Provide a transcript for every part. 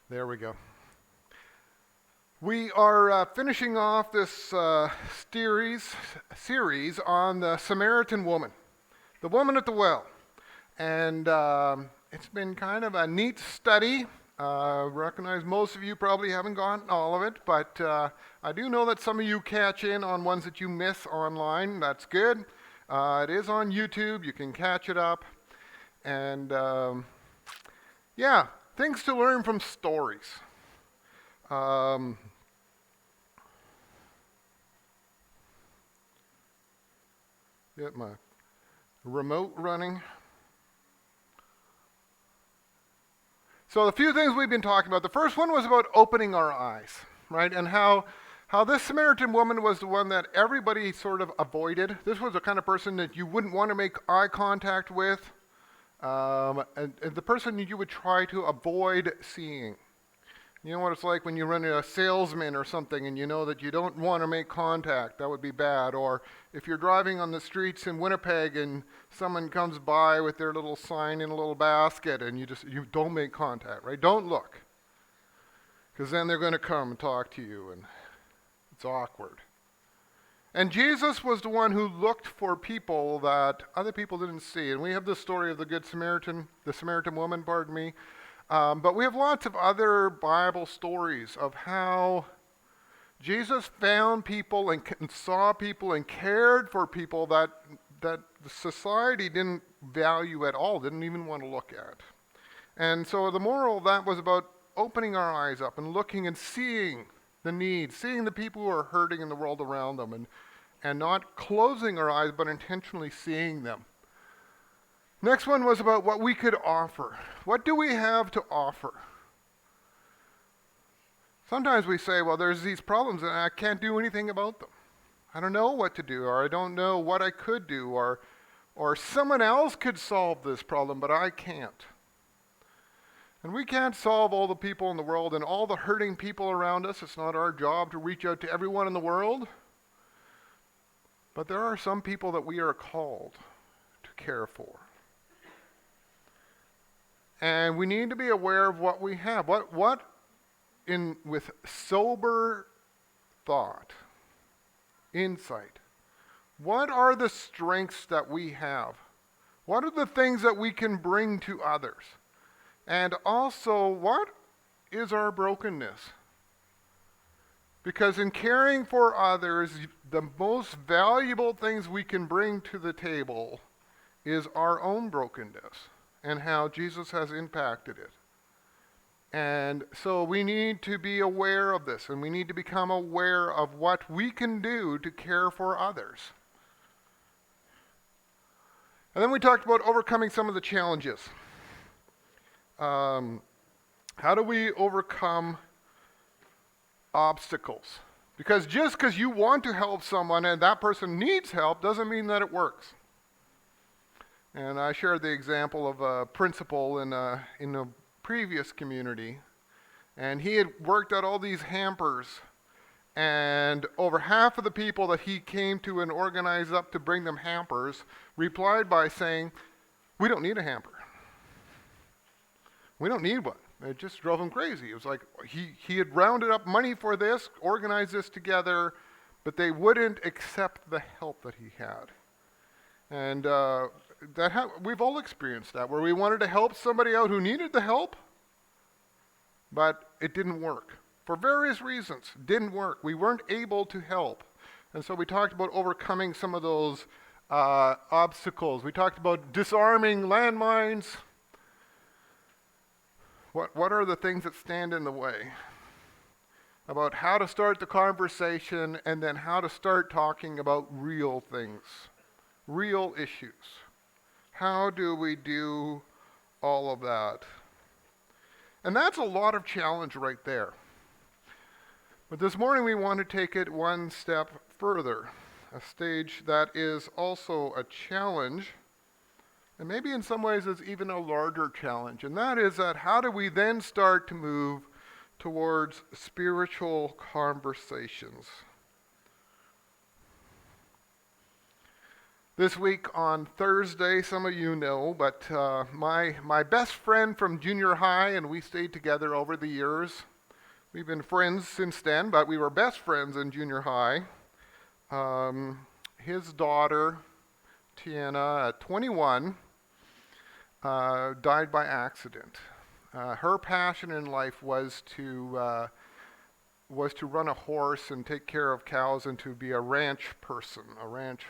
There we go. We are finishing off this series on the Samaritan woman, the woman at the well. And it's been kind of a neat study. Recognize most of you probably haven't gotten all of it, but I do know that some of you catch in on ones that you miss online. That's good. It is on YouTube. You can catch it up. And things to learn from stories. Get my remote running. So the few things we've been talking about. The first one was about opening our eyes, right? And how this Samaritan woman was the one that everybody sort of avoided. This was the kind of person that you wouldn't want to make eye contact with, and the person you would try to avoid seeing. You know what it's like when you run into a salesman or something and you know that you don't want to make contact. That would be bad. Or if you're driving on the streets in Winnipeg and someone comes by with their little sign in a little basket and you don't make contact, right? Don't look. Because then they're going to come and talk to you and it's awkward. And Jesus was the one who looked for people that other people didn't see. And we have the story of the Samaritan woman, but we have lots of other Bible stories of how Jesus found people and saw people and cared for people that the society didn't value at all, didn't even want to look at. And so the moral of that was about opening our eyes up and looking and seeing the needs, seeing the people who are hurting in the world around them, and not closing our eyes, but intentionally seeing them. Next one was about what we could offer. What do we have to offer? Sometimes we say, well, there's these problems and I can't do anything about them. I don't know what to do, or I don't know what I could do, or someone else could solve this problem, but I can't. And we can't solve all the people in the world and all the hurting people around us. It's not our job to reach out to everyone in the world. But there are some people that we are called to care for. And we need to be aware of what we have. With sober thought, insight, what are the strengths that we have? What are the things that we can bring to others? And also, what is our brokenness? Because in caring for others, the most valuable things we can bring to the table is our own brokenness and how Jesus has impacted it. And so we need to be aware of this, and we need to become aware of what we can do to care for others. And then we talked about overcoming some of the challenges. How do we overcome obstacles? Because just because you want to help someone and that person needs help doesn't mean that it works. And I shared the example of a principal in a previous community, and he had worked out all these hampers, and over half of the people that he came to and organized up to bring them hampers replied by saying, "We don't need a hamper. We don't need one." It just drove him crazy. It was like he had rounded up money for this, organized this together, but they wouldn't accept the help that he had. And we've all experienced that, where we wanted to help somebody out who needed the help, but it didn't work. For various reasons, it didn't work. We weren't able to help. And so we talked about overcoming some of those obstacles. We talked about disarming landmines. What are the things that stand in the way? About how to start the conversation, and then how to start talking about real things, real issues. How do we do all of that? And that's a lot of challenge right there. But this morning we want to take it one step further, a stage that is also a challenge, and maybe in some ways is even a larger challenge. And that is that how do we then start to move towards spiritual conversations? This week on Thursday, some of you know, but my best friend from junior high, and we stayed together over the years. We've been friends since then, but we were best friends in junior high. His daughter, Tiana, at 21, died by accident. Her passion in life was to run a horse and take care of cows and to be a ranch person, a ranch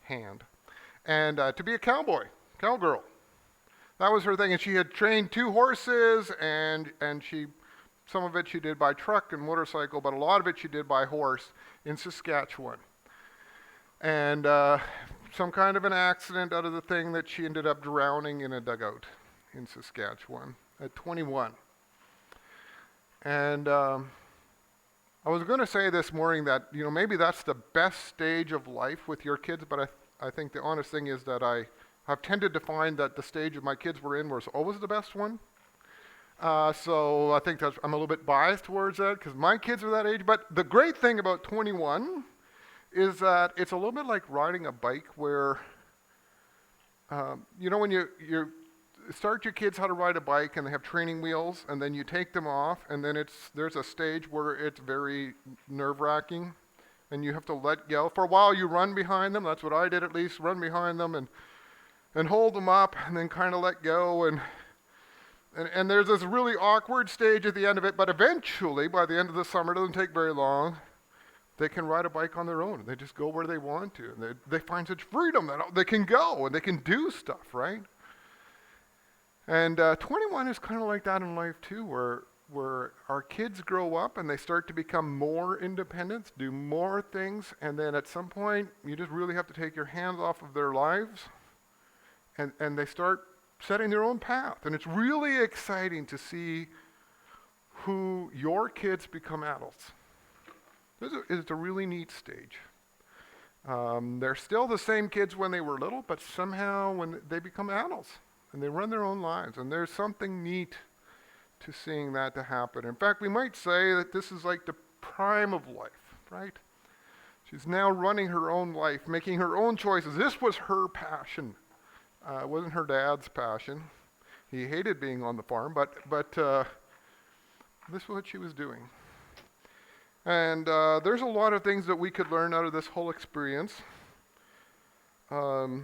hand, and to be a cowgirl. That was her thing, and she had trained 2 horses, and some of it she did by truck and motorcycle, but a lot of it she did by horse in Saskatchewan. And some kind of an accident out of the thing that she ended up drowning in a dugout in Saskatchewan at 21. And I was going to say this morning that, maybe that's the best stage of life with your kids, but I think the honest thing is that I've tended to find that the stage that my kids were in was always the best one. So I think I'm a little bit biased towards that because my kids are that age. But the great thing about 21 is that it's a little bit like riding a bike where, when you start your kids how to ride a bike and they have training wheels, and then you take them off, and then there's a stage where it's very nerve-wracking, and you have to let go. For a while you run behind them, that's what I did at least, run behind them and hold them up and then kind of let go, and there's this really awkward stage at the end of it, but eventually, by the end of the summer, it doesn't take very long, they can ride a bike on their own, and they just go where they want to, and they find such freedom that they can go, and they can do stuff, right? And 21 is kind of like that in life too, where our kids grow up and they start to become more independent, do more things, and then at some point you just really have to take your hands off of their lives, and they start setting their own path. And it's really exciting to see who your kids become adults. It's a really neat stage. They're still the same kids when they were little, but somehow when they become adults, and they run their own lives. And there's something neat to seeing that to happen. In fact, we might say that this is like the prime of life, right? She's now running her own life, making her own choices. This was her passion. It wasn't her dad's passion. He hated being on the farm, but this is what she was doing. And there's a lot of things that we could learn out of this whole experience. But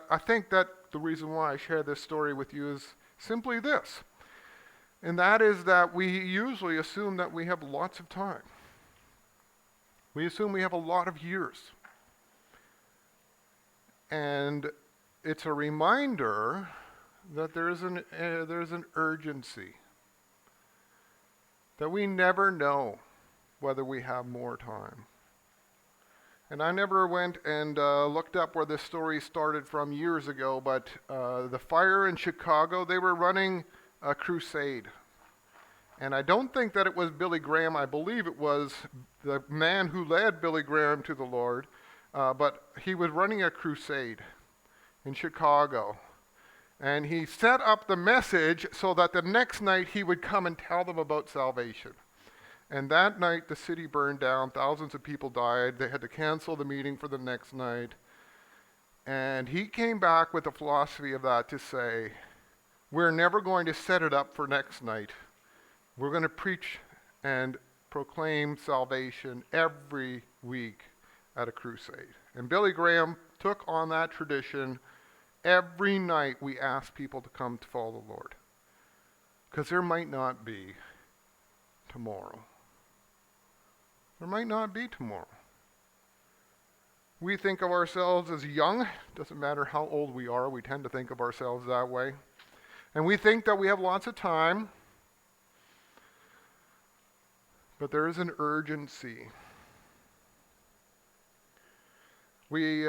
I think that the reason why I share this story with you is simply this. And that is that we usually assume that we have lots of time. We assume we have a lot of years. And it's a reminder that there's an urgency. That we never know whether we have more time. And I never went and looked up where this story started from years ago, but the fire in Chicago, they were running a crusade. And I don't think that it was Billy Graham. I believe it was the man who led Billy Graham to the Lord, but he was running a crusade in Chicago. And he set up the message so that the next night he would come and tell them about salvation. And that night, the city burned down. Thousands of people died. They had to cancel the meeting for the next night. And he came back with the philosophy of that to say, we're never going to set it up for next night. We're going to preach and proclaim salvation every week at a crusade. And Billy Graham took on that tradition. Every night we ask people to come to follow the Lord. Because there might not be tomorrow. There might not be tomorrow. We think of ourselves as young. Doesn't matter how old we are, we tend to think of ourselves that way. And we think that we have lots of time. But there is an urgency. We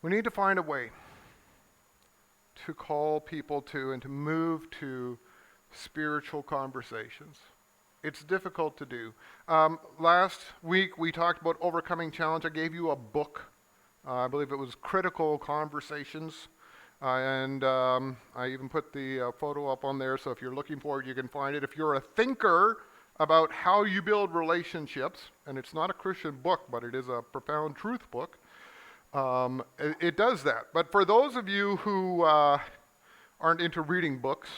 need to find a way to call people to and to move to spiritual conversations. It's difficult to do. Last week we talked about overcoming challenge. I gave you a book. I believe it was Critical Conversations. And I even put the photo up on there, so if you're looking for it, you can find it. If you're a thinker about how you build relationships, and it's not a Christian book, but it is a profound truth book, it does that. But for those of you who aren't into reading books,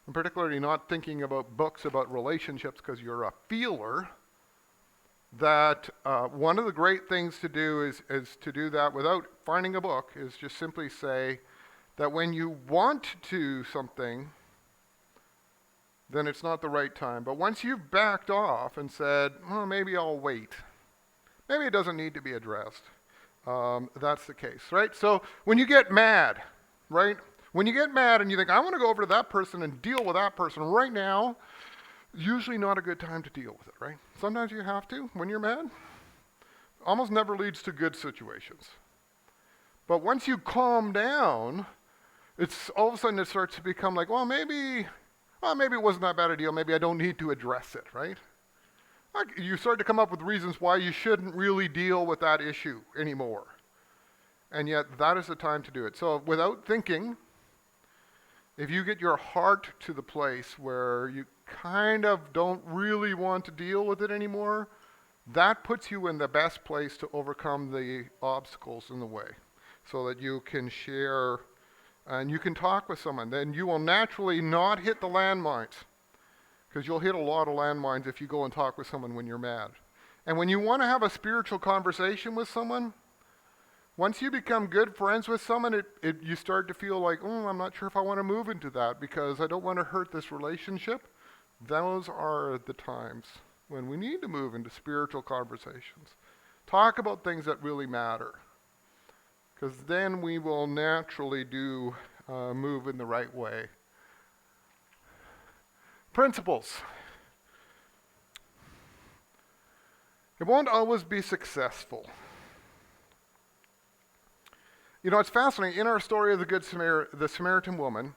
and particularly not thinking about books about relationships because you're a feeler, that one of the great things to do is to do that without finding a book, is just simply say that when you want to do something, then it's not the right time. But once you've backed off and said, well, maybe I'll wait, maybe it doesn't need to be addressed, that's the case, right? So when you get mad, right? When you get mad and you think, I want to go over to that person and deal with that person right now, usually not a good time to deal with it, right? Sometimes you have to when you're mad. Almost never leads to good situations. But once you calm down, it's all of a sudden it starts to become like, maybe it wasn't that bad a deal. Maybe I don't need to address it, right? You start to come up with reasons why you shouldn't really deal with that issue anymore. And yet that is the time to do it. So without thinking, if you get your heart to the place where you kind of don't really want to deal with it anymore, that puts you in the best place to overcome the obstacles in the way so that you can share and you can talk with someone. Then you will naturally not hit the landmines, because you'll hit a lot of landmines if you go and talk with someone when you're mad. And when you want to have a spiritual conversation with someone, once you become good friends with someone, you start to feel like, I'm not sure if I want to move into that because I don't want to hurt this relationship. Those are the times when we need to move into spiritual conversations. Talk about things that really matter, because then we will naturally move in the right way. Principles. It won't always be successful. You know, it's fascinating. In our story of the Samaritan woman,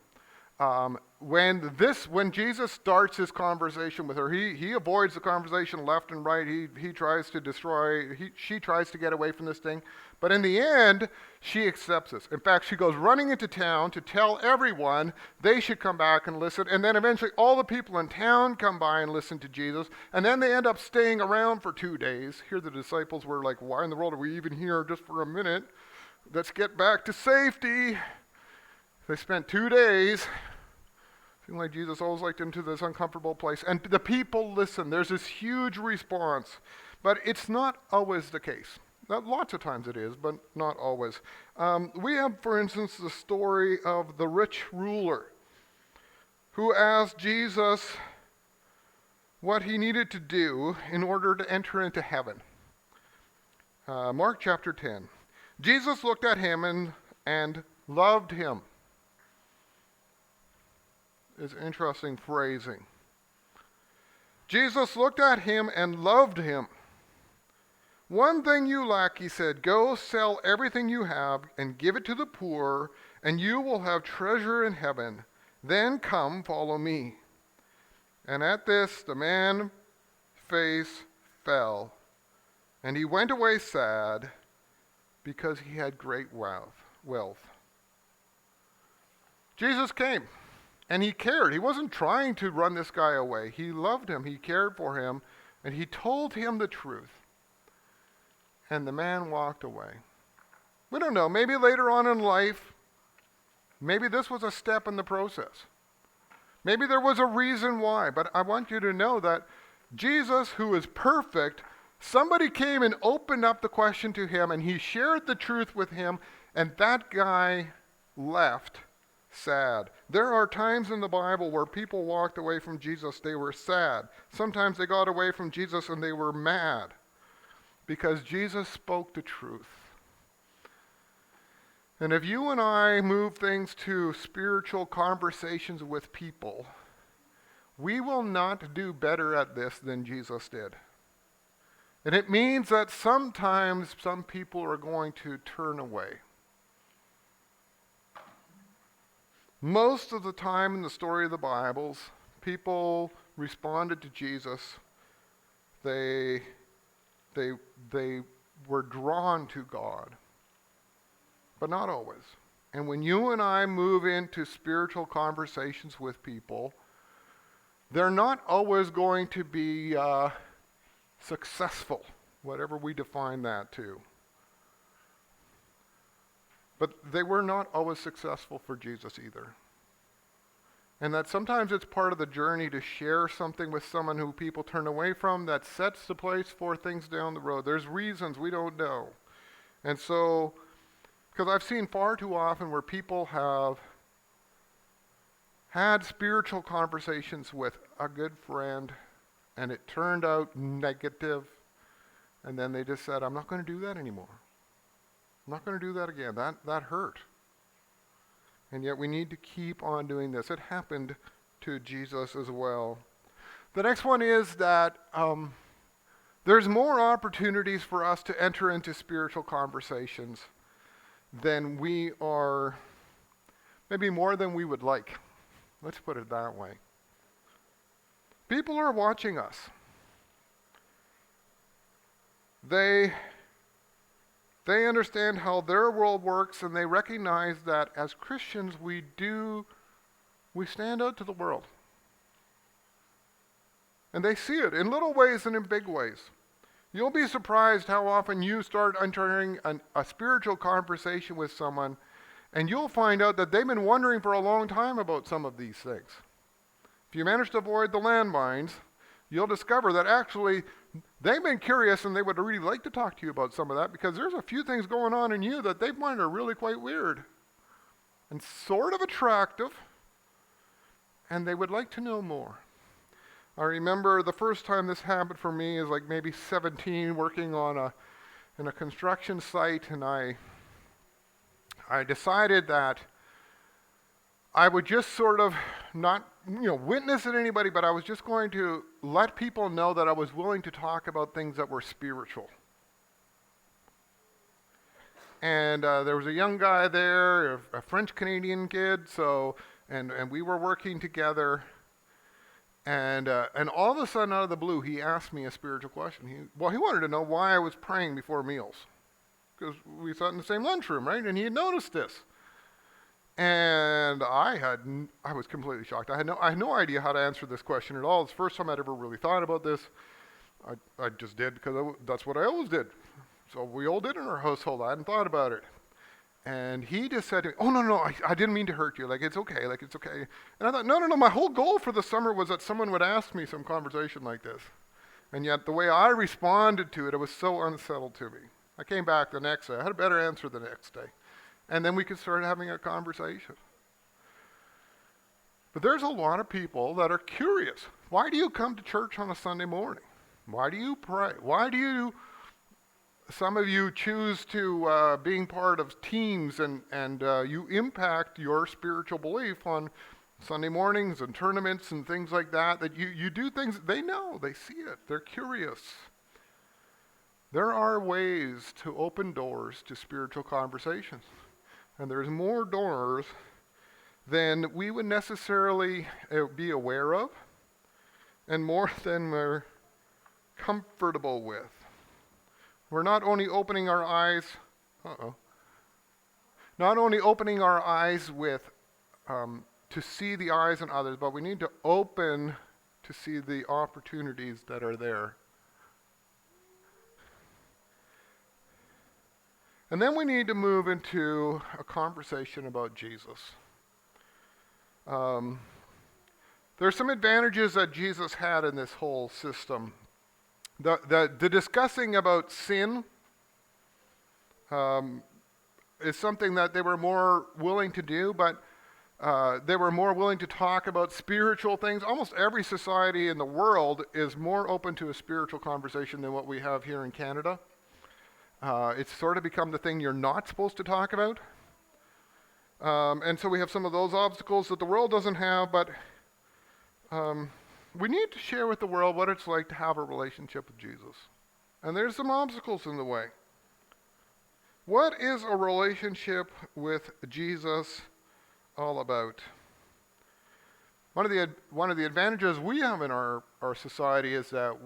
when Jesus starts his conversation with her, he avoids the conversation left and right. He tries to destroy. She tries to get away from this thing, but in the end, she accepts this. In fact, she goes running into town to tell everyone they should come back and listen. And then eventually, all the people in town come by and listen to Jesus. And then they end up staying around for 2 days. Here, the disciples were like, "Why in the world are we even here just for a minute? Let's get back to safety." They spent 2 days. Seemed like Jesus always liked into this uncomfortable place. And the people listen. There's this huge response. But it's not always the case. Lots of times it is, but not always. We have, for instance, the story of the rich ruler who asked Jesus what he needed to do in order to enter into heaven. Mark chapter 10. Jesus looked at him and loved him. It's interesting phrasing. Jesus looked at him and loved him. "One thing you lack," he said. "Go sell everything you have and give it to the poor, and you will have treasure in heaven. Then come, follow me." And at this, the man's face fell, and he went away sad, because he had great wealth. Jesus came, and he cared. He wasn't trying to run this guy away. He loved him, he cared for him, and he told him the truth. And the man walked away. We don't know, maybe later on in life, maybe this was a step in the process. Maybe there was a reason why, but I want you to know that Jesus, who is perfect, somebody came and opened up the question to him, and he shared the truth with him, and that guy left sad. There are times in the Bible where people walked away from Jesus, they were sad. Sometimes they got away from Jesus and they were mad because Jesus spoke the truth. And if you and I move things to spiritual conversations with people, we will not do better at this than Jesus did. And it means that sometimes some people are going to turn away. Most of the time in the story of the Bibles, people responded to Jesus. They were drawn to God, but not always. And when you and I move into spiritual conversations with people, they're not always going to be successful, whatever we define that to. But they were not always successful for Jesus either. And that sometimes it's part of the journey to share something with someone who people turn away from that sets the place for things down the road. There's reasons we don't know. And so, because I've seen far too often where people have had spiritual conversations with a good friend and it turned out negative, and then they just said, I'm not going to do that anymore. I'm not going to do that again. That hurt. And yet we need to keep on doing this. It happened to Jesus as well. The next one is that there's more opportunities for us to enter into spiritual conversations than we are, maybe more than we would like. Let's put it that way. People are watching us. They understand how their world works, and they recognize that as Christians we stand out to the world. And they see it in little ways and in big ways. You'll be surprised how often you start entering a spiritual conversation with someone, and you'll find out that they've been wondering for a long time about some of these things. If you manage to avoid the landmines, you'll discover that actually they've been curious and they would really like to talk to you about some of that, because there's a few things going on in you that they find are really quite weird and sort of attractive, and they would like to know more. I remember the first time this happened for me is like maybe 17, working in a construction site, and I decided that I would just sort of not, witness at anybody, but I was just going to let people know that I was willing to talk about things that were spiritual. And there was a young guy there, a French-Canadian kid, and we were working together. And all of a sudden, out of the blue, he asked me a spiritual question. He wanted to know why I was praying before meals, because we sat in the same lunchroom, right? And he had noticed this. And I was completely shocked. I had no idea how to answer this question at all. It's the first time I'd ever really thought about this. I just did because that's what I always did. So we all did in our household. I hadn't thought about it. And he just said to me, no, I didn't mean to hurt you. It's okay. And I thought, no, my whole goal for the summer was that someone would ask me some conversation like this. And yet the way I responded to it, it was so unsettled to me. I came back the next day. I had a better answer the next day. And then we could start having a conversation. But there's a lot of people that are curious. Why do you come to church on a Sunday morning? Why do you pray? Why do you, some of you choose to being part of teams and you impact your spiritual belief on Sunday mornings and tournaments and things like that you do things, they know, they see it, they're curious. There are ways to open doors to spiritual conversations. And there's more doors than we would necessarily be aware of, and more than we're comfortable with. We're not only opening our eyes, with to see the eyes in others, but we need to open to see the opportunities that are there. And then we need to move into a conversation about Jesus. There's some advantages that Jesus had in this whole system. The discussing about sin is something that they were more willing to do, but they were more willing to talk about spiritual things. Almost every society in the world is more open to a spiritual conversation than what we have here in Canada. It's sort of become the thing you're not supposed to talk about. And so we have some of those obstacles that the world doesn't have, but we need to share with the world what it's like to have a relationship with Jesus. And there's some obstacles in the way. What is a relationship with Jesus all about? One of the advantages we have in our society is that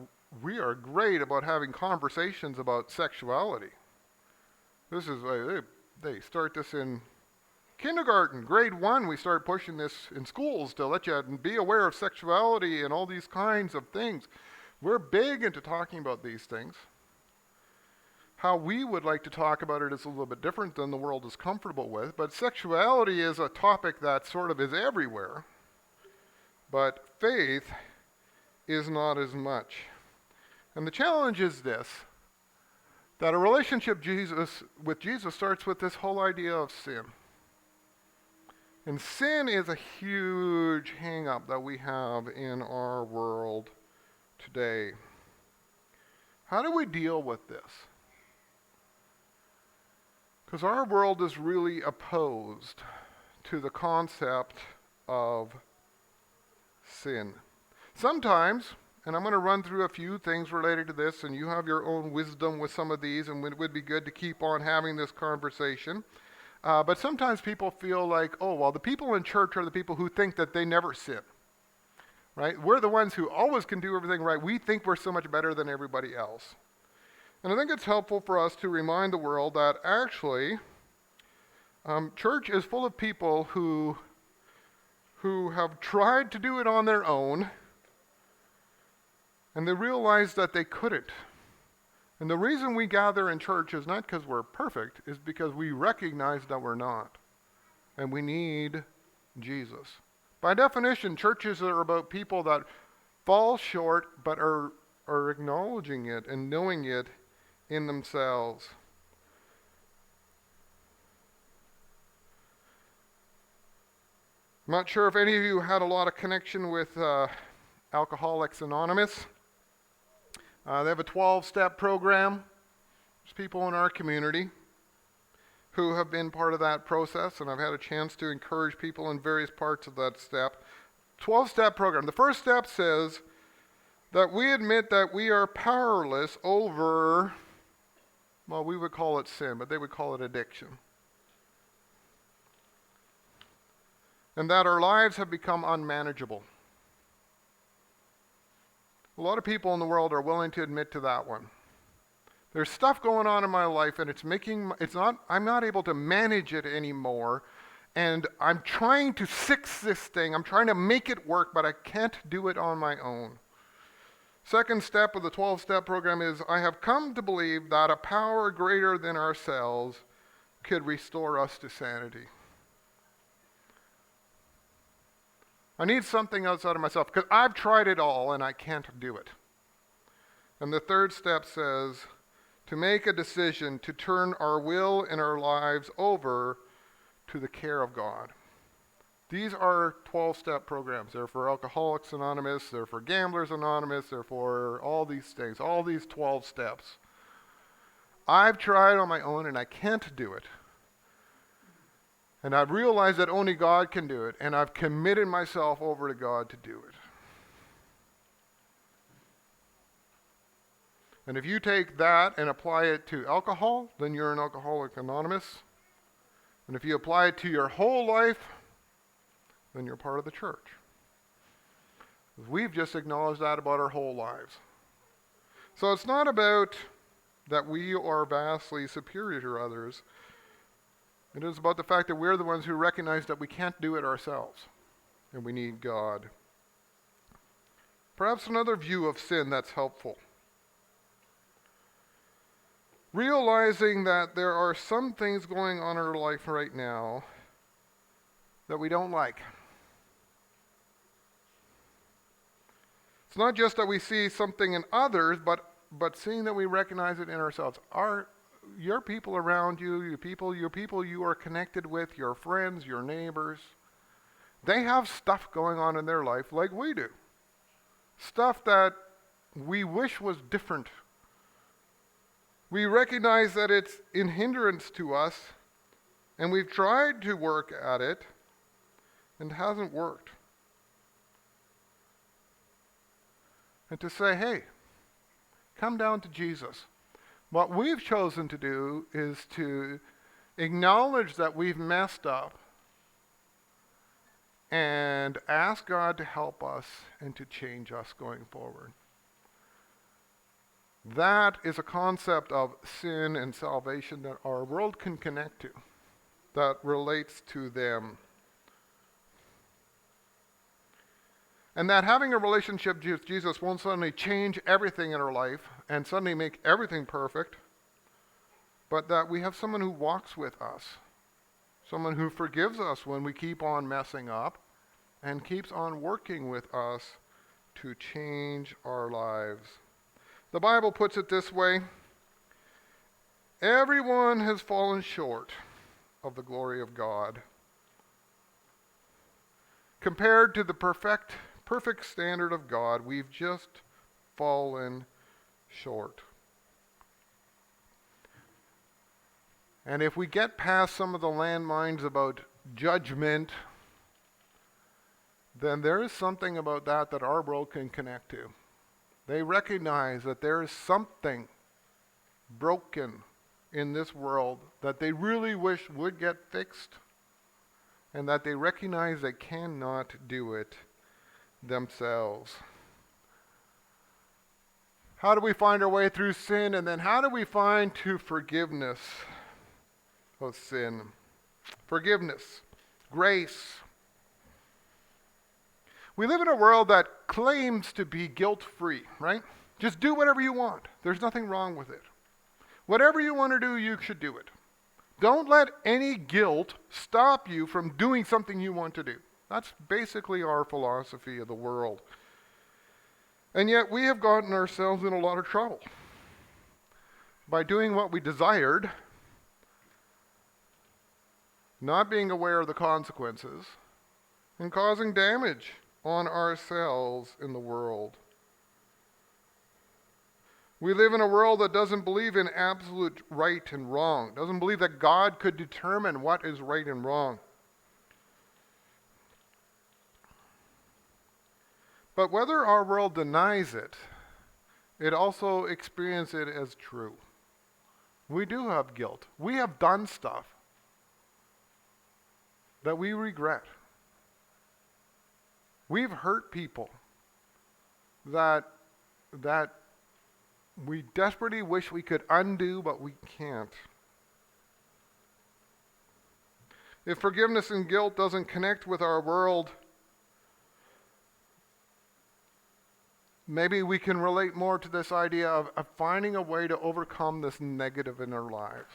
we are great about having conversations about sexuality. This is they start this in Kindergarten, grade 1, we start pushing this in schools to let you be aware of sexuality and all these kinds of things. We're big into talking about these things. How we would like to talk about it is a little bit different than the world is comfortable with, but sexuality is a topic that sort of is everywhere. But faith is not as much. And the challenge is this, that a relationship with Jesus starts with this whole idea of sin. And sin is a huge hang-up that we have in our world today. How do we deal with this? Because our world is really opposed to the concept of sin. Sometimes, and I'm going to run through a few things related to this, and you have your own wisdom with some of these, and it would be good to keep on having this conversation. But sometimes people feel like, oh, well, the people in church are the people who think that they never sin, right? We're the ones who always can do everything right. We think we're so much better than everybody else. And I think it's helpful for us to remind the world that actually, church is full of people who have tried to do it on their own, and they realize that they couldn't. And the reason we gather in church is not because we're perfect, is because we recognize that we're not. And we need Jesus. By definition, churches are about people that fall short but are acknowledging it and knowing it in themselves. I'm not sure if any of you had a lot of connection with Alcoholics Anonymous. They have a 12-step program. There's people in our community who have been part of that process, and I've had a chance to encourage people in various parts of that step. 12-step program. The first step says that we admit that we are powerless over, well, we would call it sin, but they would call it addiction. And that our lives have become unmanageable. A lot of people in the world are willing to admit to that one. There's stuff going on in my life and I'm not able to manage it anymore, and I'm trying to fix this thing. I'm trying to make it work, but I can't do it on my own. Second step of the 12-step program is I have come to believe that a power greater than ourselves could restore us to sanity. I need something outside of myself because I've tried it all and I can't do it. And the third step says to make a decision to turn our will and our lives over to the care of God. These are 12-step programs. They're for Alcoholics Anonymous, they're for Gamblers Anonymous, they're for all these things, all these 12 steps. I've tried on my own and I can't do it. And I've realized that only God can do it, and I've committed myself over to God to do it. And if you take that and apply it to alcohol, then you're an Alcoholic Anonymous. And if you apply it to your whole life, then you're part of the church. We've just acknowledged that about our whole lives. So it's not about that we are vastly superior to others. It is about the fact that we're the ones who recognize that we can't do it ourselves, and we need God. Perhaps another view of sin that's helpful. Realizing that there are some things going on in our life right now that we don't like. It's not just that we see something in others, but seeing that we recognize it in ourselves. Your people around you, your people you are connected with, your friends, your neighbors, they have stuff going on in their life like we do. Stuff that we wish was different. We recognize that it's in hindrance to us, and we've tried to work at it, and it hasn't worked. And to say, hey, come down to Jesus. What we've chosen to do is to acknowledge that we've messed up and ask God to help us and to change us going forward. That is a concept of sin and salvation that our world can connect to. that relates to them. And that having a relationship with Jesus won't suddenly change everything in our life and suddenly make everything perfect, but that we have someone who walks with us, someone who forgives us when we keep on messing up and keeps on working with us to change our lives. The Bible puts it this way: everyone has fallen short of the glory of God. Compared to the perfect standard of God, we've just fallen short. And if we get past some of the landmines about judgment, then there is something about that our world can connect to. They recognize that there is something broken in this world that they really wish would get fixed, and that they recognize they cannot do it themselves. How do we find our way through sin, and then how do we find to forgiveness of sin? Forgiveness, grace. We live in a world that claims to be guilt-free, right? Just do whatever you want. There's nothing wrong with it. Whatever you want to do, you should do it. Don't let any guilt stop you from doing something you want to do. That's basically our philosophy of the world. And yet we have gotten ourselves in a lot of trouble by doing what we desired, not being aware of the consequences, and causing damage on ourselves in the world. We live in a world that doesn't believe in absolute right and wrong, doesn't believe that God could determine what is right and wrong. But whether our world denies it, it also experiences it as true. We do have guilt. We have done stuff that we regret. We've hurt people that we desperately wish we could undo, but we can't. If forgiveness and guilt doesn't connect with our world, maybe we can relate more to this idea of finding a way to overcome this negative in our lives.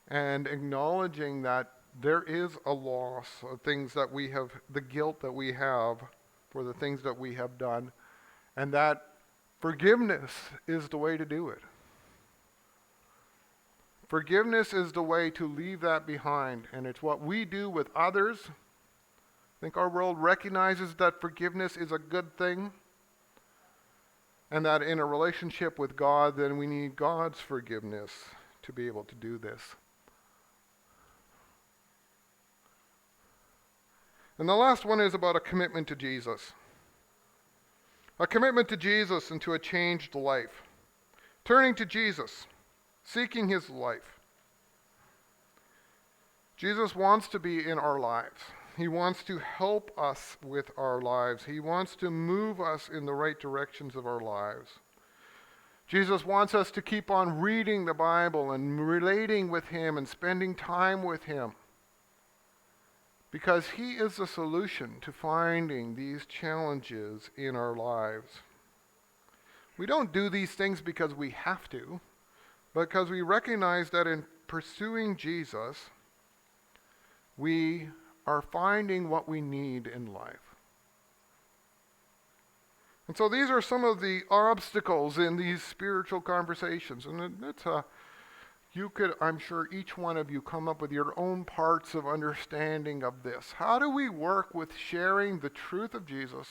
And acknowledging that there is a loss of things that we have, the guilt that we have for the things that we have done, and that forgiveness is the way to do it. Forgiveness is the way to leave that behind, and it's what we do with others. I think our world recognizes that forgiveness is a good thing, and that in a relationship with God, then we need God's forgiveness to be able to do this. And the last one is about a commitment to Jesus. A commitment to Jesus and to a changed life. Turning to Jesus, seeking his life. Jesus wants to be in our lives. He wants to help us with our lives. He wants to move us in the right directions of our lives. Jesus wants us to keep on reading the Bible and relating with him and spending time with him, because he is the solution to finding these challenges in our lives. We don't do these things because we have to, but because we recognize that in pursuing Jesus, we are finding what we need in life. And so these are some of the obstacles in these spiritual conversations. And it's you could, I'm sure, each one of you come up with your own parts of understanding of this. How do we work with sharing the truth of Jesus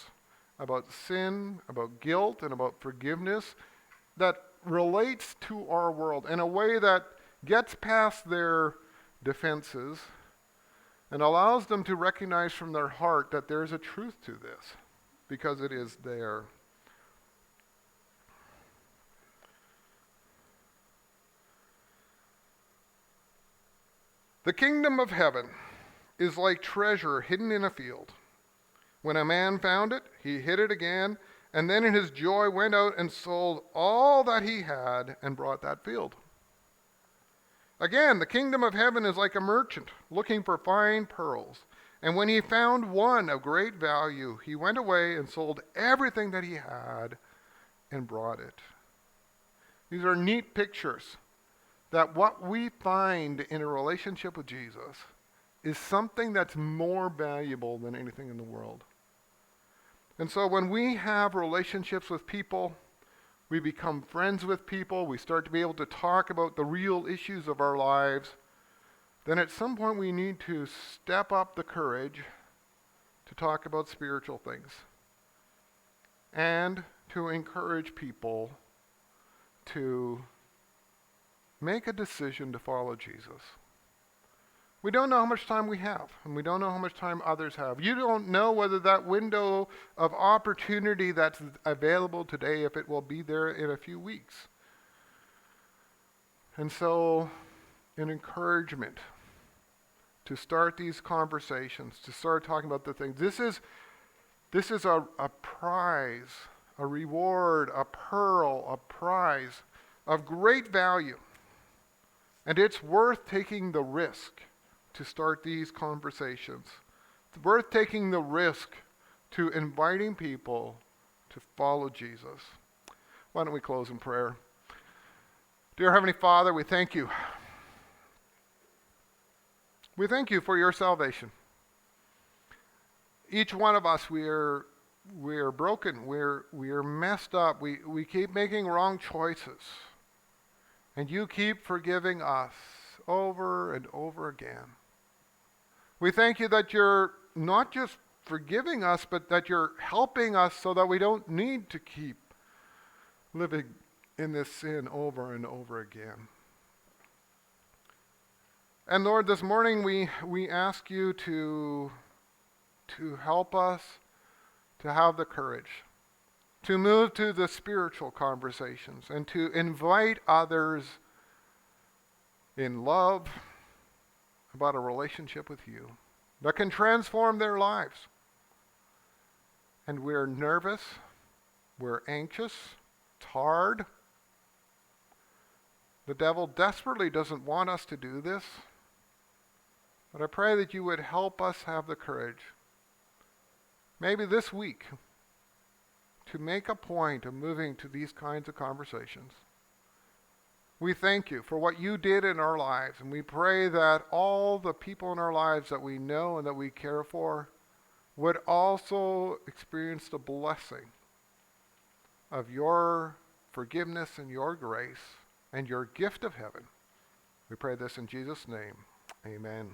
about sin, about guilt, and about forgiveness that relates to our world in a way that gets past their defenses and allows them to recognize from their heart that there's a truth to this, because it is there. The kingdom of heaven is like treasure hidden in a field. When a man found it, he hid it again, and then in his joy went out and sold all that he had and brought that field. Again, the kingdom of heaven is like a merchant looking for fine pearls. And when he found one of great value, he went away and sold everything that he had and brought it. These are neat pictures that what we find in a relationship with Jesus is something that's more valuable than anything in the world. And so when we have relationships with people, we become friends with people, we start to be able to talk about the real issues of our lives, then at some point we need to step up the courage to talk about spiritual things and to encourage people to make a decision to follow Jesus. We don't know how much time we have, and we don't know how much time others have. You don't know whether that window of opportunity that's available today, if it will be there in a few weeks. And so, an encouragement to start these conversations, to start talking about the things. This is a prize, a reward, a pearl, a prize of great value. And it's worth taking the risk to start these conversations. It's worth taking the risk to inviting people to follow Jesus. Why don't we close in prayer? Dear Heavenly Father, we thank you. We thank you for your salvation. Each one of us, we are broken. We are messed up. We keep making wrong choices. And you keep forgiving us over and over again. We thank you that you're not just forgiving us, but that you're helping us so that we don't need to keep living in this sin over and over again. And Lord, this morning we ask you to help us to have the courage to move to the spiritual conversations and to invite others in love about a relationship with you that can transform their lives. And we're nervous, we're anxious, it's hard. The devil desperately doesn't want us to do this. But I pray that you would help us have the courage, maybe this week, to make a point of moving to these kinds of conversations. We thank you for what you did in our lives, and we pray that all the people in our lives that we know and that we care for would also experience the blessing of your forgiveness and your grace and your gift of heaven. We pray this in Jesus' name. Amen.